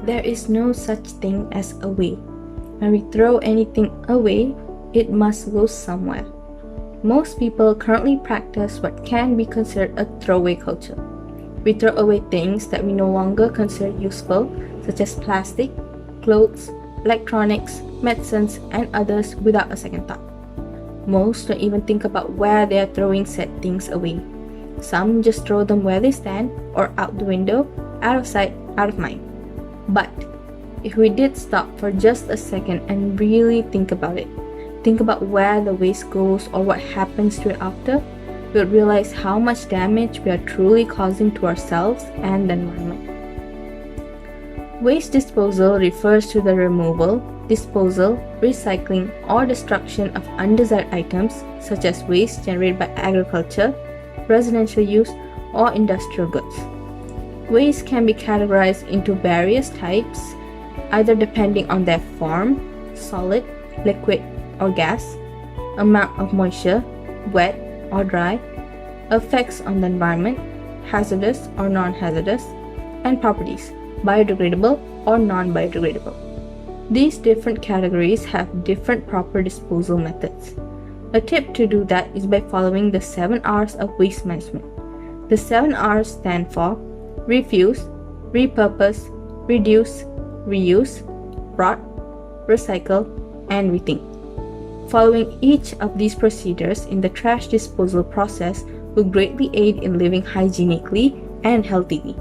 There is no such thing as away. When we throw anything away, it must go somewhere. Most people currently practice what can be considered a throwaway culture. We throw away things that we no longer consider useful, such as plastic, clothes, electronics, medicines, and others without a second thought. Most don't even think about where they are throwing said things away. Some just throw them where they stand or out the window, out of sight, out of mind. But if we did stop for just a second and really think about it, think about where the waste goes or what happens to it after, we would realize how much damage we are truly causing to ourselves and the environment. Waste disposal refers to the removal, disposal, recycling, or destruction of undesired items such as waste generated by agriculture, residential use, or industrial goods. Waste can be categorized into various types, either depending on their form, solid, liquid, or gas, amount of moisture, wet or dry, effects on the environment, hazardous or non-hazardous, and properties, biodegradable or non-biodegradable. These different categories have different proper disposal methods. A tip to do that is by following the 7 R's of waste management. The 7 R's stand for refuse, repurpose, reduce, reuse, rot, recycle, and rethink. Following each of these procedures in the trash disposal process will greatly aid in living hygienically and healthily.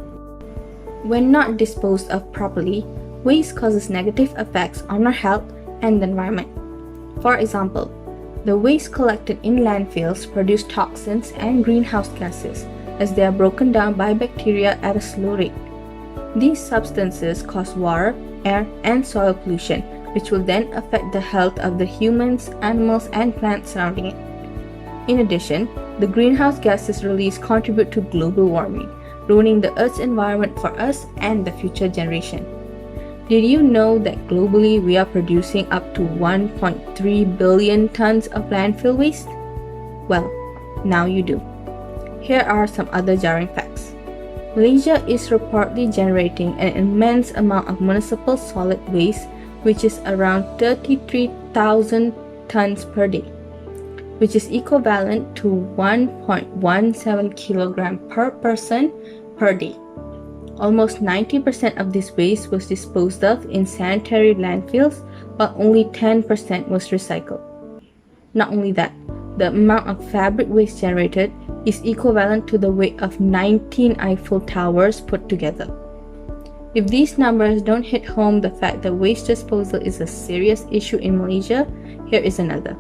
When not disposed of properly, waste causes negative effects on our health and the environment. For example, the waste collected in landfills produce toxins and greenhouse gases as they are broken down by bacteria at a slow rate. These substances cause water, air, and soil pollution, which will then affect the health of the humans, animals, and plants surrounding it. In addition, the greenhouse gases released contribute to global warming, ruining the Earth's environment for us and the future generation. Did you know that globally we are producing up to 1.3 billion tons of landfill waste? Well, now you do. Here are some other jarring facts. Malaysia is reportedly generating an immense amount of municipal solid waste, which is around 33,000 tons per day, which is equivalent to 1.17 kilogram per person per day. Almost 90% of this waste was disposed of in sanitary landfills, while only 10% was recycled. Not only that, the amount of fabric waste generated is equivalent to the weight of 19 Eiffel Towers put together. If these numbers don't hit home the fact that waste disposal is a serious issue in Malaysia, here is another.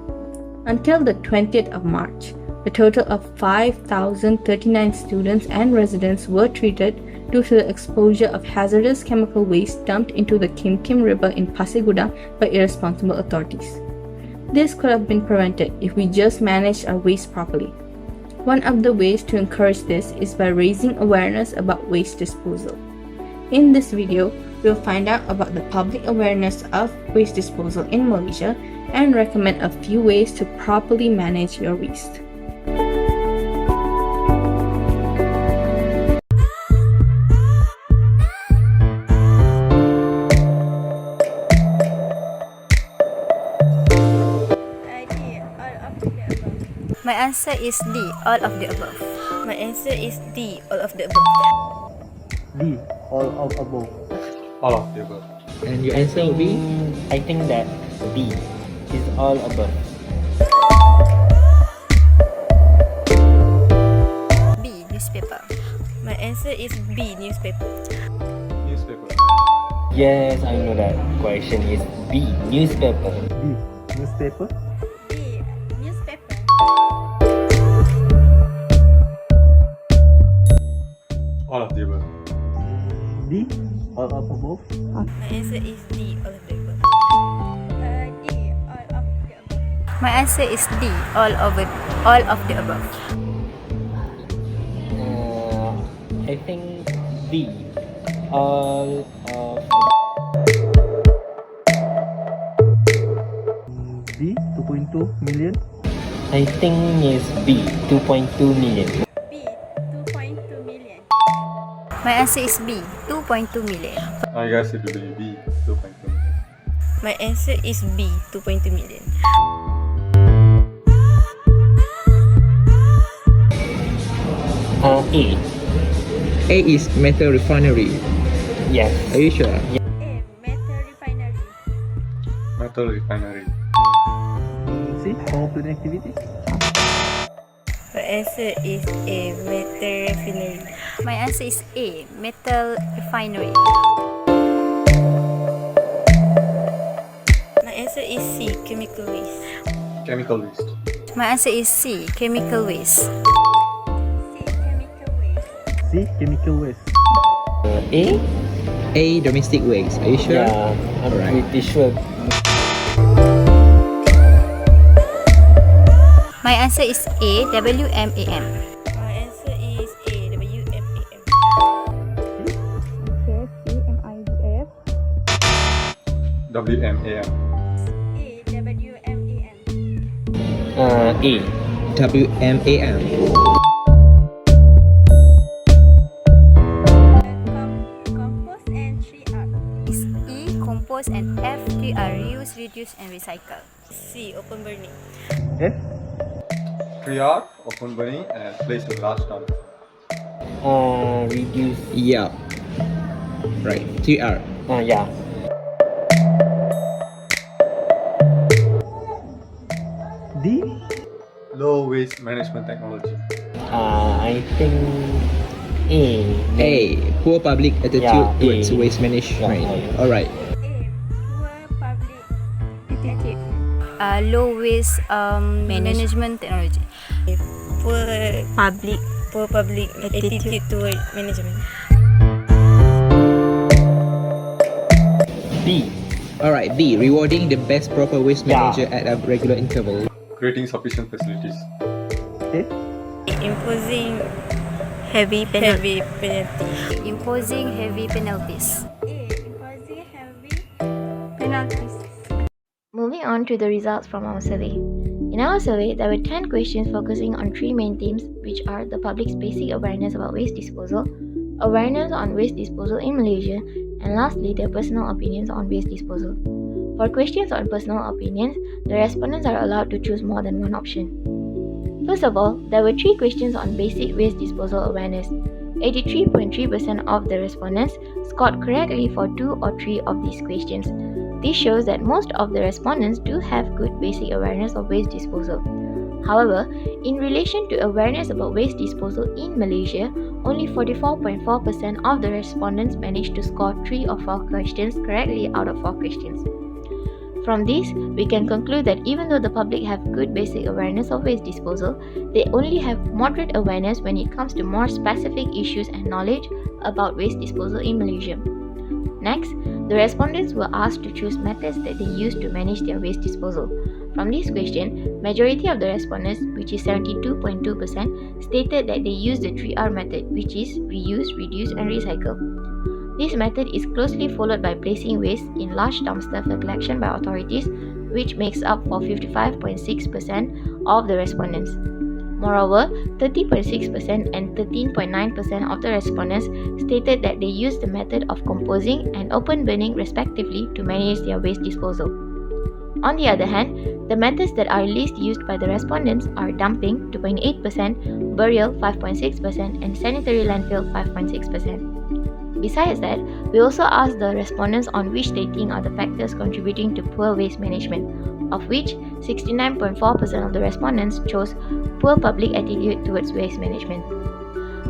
Until the 20th of March, a total of 5,039 students and residents were treated due to the exposure of hazardous chemical waste dumped into the Kim Kim River in Pasir Gudang by irresponsible authorities. This could have been prevented if we just managed our waste properly. One of the ways to encourage this is by raising awareness about waste disposal. In this video, we'll find out about the public awareness of waste disposal in Malaysia and recommend a few ways to properly manage your waste. My answer is D, all of the above. My answer is D, all of the above. D, all of above. All of the above. And your answer will be? I think that D is all above. B, newspaper. My answer is B, newspaper. Newspaper. Yes, I know that question is B, newspaper. D, newspaper. D, newspaper. All of the above. D, all of above. My answer is D, all of the above. D, all of the above. My answer is D, all of the above. I think D, all of. B, 2.2 million. I think is B, 2.2 million. B, 2.2 million. My answer is B, 2.2 million. I guess it will be B, 2.2 million. My answer is B, 2.2 million. A. A is metal refinery. Yes. Are you sure? A, metal refinery. Metal refinery. C, power plant activity. My answer is A, metal refinery. My answer is A, metal refinery. My answer is C, chemical waste. Chemical waste. My answer is C, chemical waste. C, chemical waste. C, chemical waste. A. A, domestic waste. Are you sure? Yeah, I'm Alright. pretty sure. My answer is A, WMAM. My answer is A, WMAM. WMAM. A, WMAM. A. WMAM. Compost and 3R. Is E, compose, and F, 3R, reuse, reduce, and recycle. C, open burning. F, 3R, open burning, and place in large dump. Reduce. yeah. Right. 3R. Yeah. D, Low waste management technology. I think A. A, poor public attitude Yeah, towards A. waste management. Yeah, Alright. A, poor public attitude. Low waste management technology. Poor public attitude toward management. B. Alright, B, rewarding the best proper waste Yeah. manager at a regular interval. Creating sufficient facilities. Imposing heavy penalty. Imposing heavy penalties. A, imposing heavy penalties. Moving on to the results from our survey. In our survey, there were 10 questions focusing on three main themes, which are the public's basic awareness about waste disposal, awareness on waste disposal in Malaysia, and lastly, their personal opinions on waste disposal. For questions on personal opinions, the respondents are allowed to choose more than one option. First of all, there were 3 questions on basic waste disposal awareness. 83.3% of the respondents scored correctly for 2 or 3 of these questions. This shows that most of the respondents do have good basic awareness of waste disposal. However, in relation to awareness about waste disposal in Malaysia, only 44.4% of the respondents managed to score 3 or 4 questions correctly out of 4 questions. From this, we can conclude that even though the public have good basic awareness of waste disposal, they only have moderate awareness when it comes to more specific issues and knowledge about waste disposal in Malaysia. Next, the respondents were asked to choose methods that they use to manage their waste disposal. From this question, majority of the respondents, which is 72.2%, stated that they use the 3R method, which is reuse, reduce, and recycle. This method is closely followed by placing waste in large dumpster for collection by authorities, which makes up for 55.6% of the respondents. Moreover, 30.6% and 13.9% of the respondents stated that they use the method of composing and open burning respectively to manage their waste disposal. On the other hand, the methods that are least used by the respondents are dumping 2.8%, burial 5.6%, and sanitary landfill 5.6%. Besides that, we also asked the respondents on which they think are the factors contributing to poor waste management, of which 69.4% of the respondents chose poor public attitude towards waste management.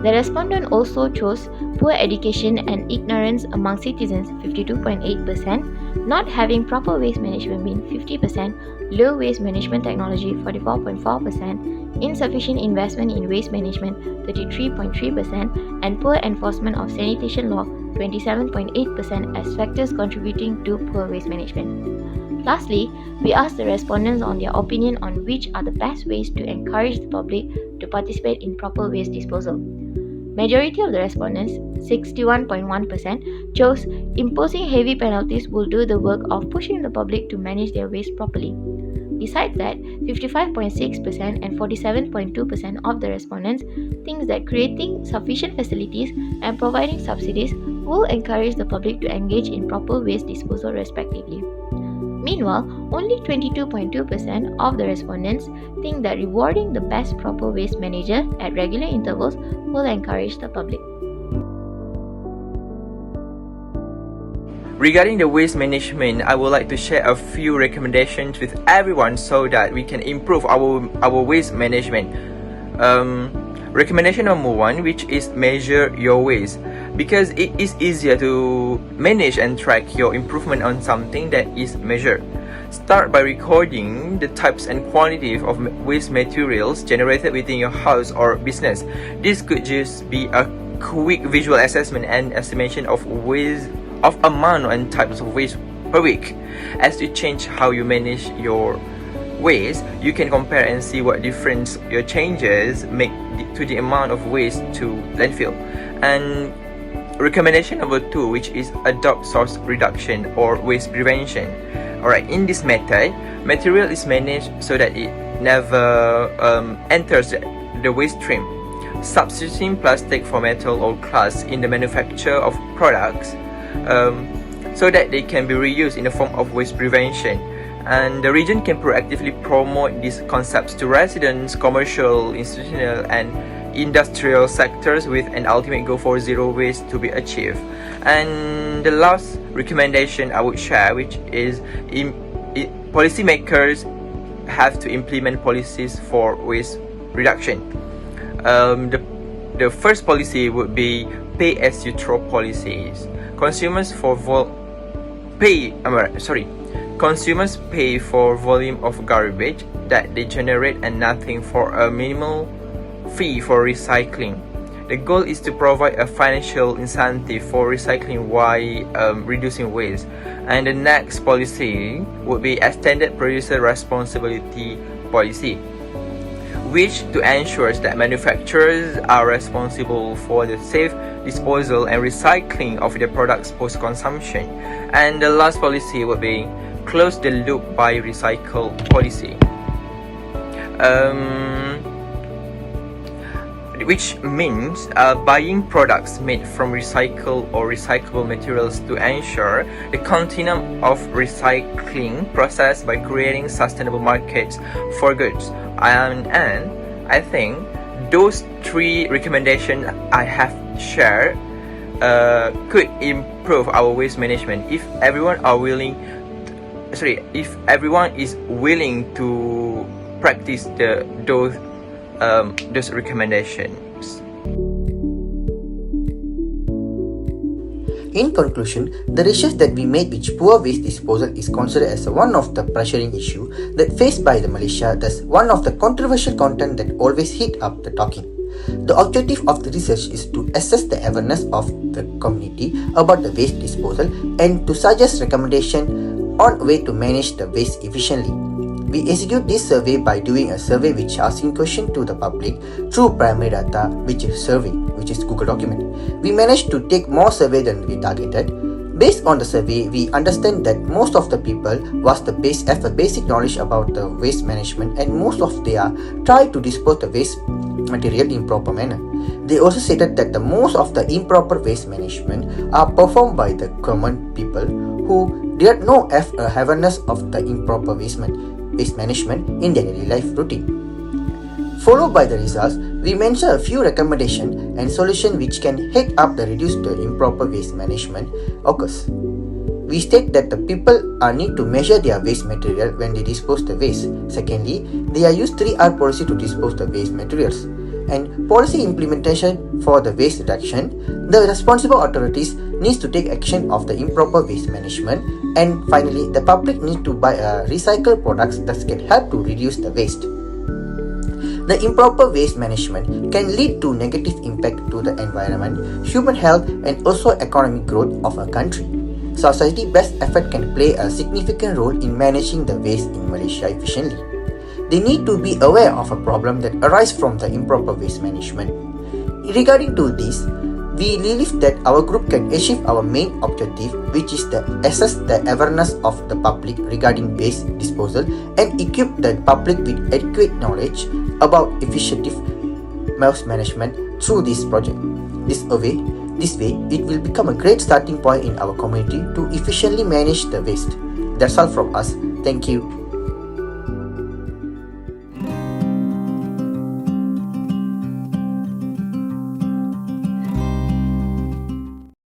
The respondent also chose poor education and ignorance among citizens 52.8%, not having proper waste management being 50%, low waste management technology 44.4%, insufficient investment in waste management 33.3%, and poor enforcement of sanitation law 27.8% as factors contributing to poor waste management. Lastly, we asked the respondents on their opinion on which are the best ways to encourage the public to participate in proper waste disposal. Majority of the respondents, 61.1%, chose imposing heavy penalties will do the work of pushing the public to manage their waste properly. Besides that, 55.6% and 47.2% of the respondents thinks that creating sufficient facilities and providing subsidies will encourage the public to engage in proper waste disposal respectively. Meanwhile, only 22.2% of the respondents think that rewarding the best proper waste manager at regular intervals will encourage the public. Regarding the waste management, I would like to share a few recommendations with everyone so that we can improve our waste management. Recommendation number 1, which is measure your waste, because it is easier to manage and track your improvement on something that is measured. Start by recording the types and quantities of waste materials generated within your house or business. This could just be a quick visual assessment and estimation of waste of amount and types of waste per week. As you change how you manage your waste, you can compare and see what difference your changes make to the amount of waste to landfill. And recommendation number 2, which is adopt source reduction or waste prevention. Alright, in this method, material is managed so that it never enters the waste stream. Substituting plastic for metal or glass in the manufacture of products so that they can be reused in the form of waste prevention. And the region can proactively promote these concepts to residents, commercial, institutional and industrial sectors with an ultimate goal for zero waste to be achieved. And the last recommendation I would share, which is policymakers have to implement policies for waste reduction. The first policy would be pay as you throw policies. Consumers pay for volume of garbage that they generate and nothing for a minimal fee for recycling. The goal is to provide a financial incentive for recycling while reducing waste. And the next policy would be extended producer responsibility policy, which to ensure that manufacturers are responsible for the safe disposal and recycling of their products post-consumption. And the last policy would be close the loop by recycle policy, which means buying products made from recycled or recyclable materials to ensure the continuum of recycling process by creating sustainable markets for goods. And I think those 3 recommendations I have shared could improve our waste management if everyone is willing to practice those recommendations. In conclusion, the research that we made with poor waste disposal is considered as one of the pressuring issue that faced by the Malaysia, thus one of the controversial content that always hit up the talking. The objective of the research is to assess the awareness of the community about the waste disposal and to suggest recommendation on a way to manage the waste efficiently. We execute this survey by doing a survey which asking questions to the public through primary data, which is survey, which is Google document. We managed to take more survey than we targeted. Based on the survey, we understand that most of the people have a basic knowledge about the waste management and most of them try to dispose the waste material in proper manner. They also stated that the most of the improper waste management are performed by the common people who did not have a awareness of the improper waste management in their daily life routine. Followed by the results, we mention a few recommendations and solutions which can help up the reduce the improper waste management occurs. We state that the people need to measure their waste material when they dispose the waste. Secondly, they are use 3R policy to dispose the waste materials. And policy implementation for the waste reduction, the responsible authorities needs to take action of the improper waste management. And finally, the public needs to buy recycled products that can help to reduce the waste. The improper waste management can lead to negative impact to the environment, human health and also economic growth of a country. Society best effort can play a significant role in managing the waste in Malaysia efficiently. They need to be aware of a problem that arises from the improper waste management. Regarding to this, We believe that our group can achieve our main objective, which is to assess the awareness of the public regarding waste disposal and equip the public with adequate knowledge about effective waste management through this project. This way, it will become a great starting point in our community to efficiently manage the waste. That's all from us. Thank you.